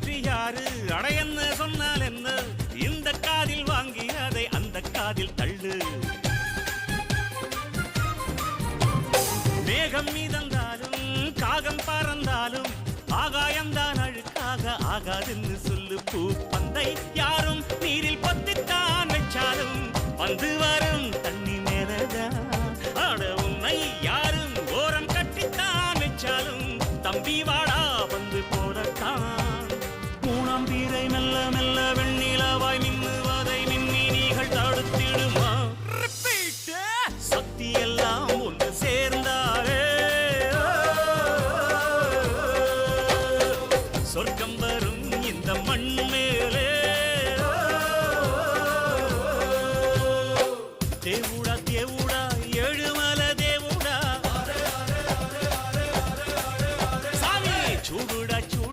வெற்றி யாரு அடையன்னு சொன்னால் என்ன இந்த காதில் வாங்கி அதை அந்த காதில் தள்ளு மேகம் மீதந்தாலும் காகம் பறந்தாலும் ஆகாயம்தான் அழுக்காக ஆகாதுன்னு சொல்லு பூ பந்தை யாரும் நீரில் பத்தித்தான் வச்சாலும் வந்து வரும் தண்ணி மேலதான் ஆட உன்னை யாரும் ஓரம் கட்டித்தான் வச்சாலும் தம்பி வாடா வந்து போடத்தான் மூணாம் பீரை மெல்ல மெல்ல வெண்ணிலவாய் மின்னுவதை மின்மினிகள் தடுத்திடுமா சக்தி எல்லாம் ஒன்று சேர்ந்தாரே சொர்க்கம் வரும் இந்த மண்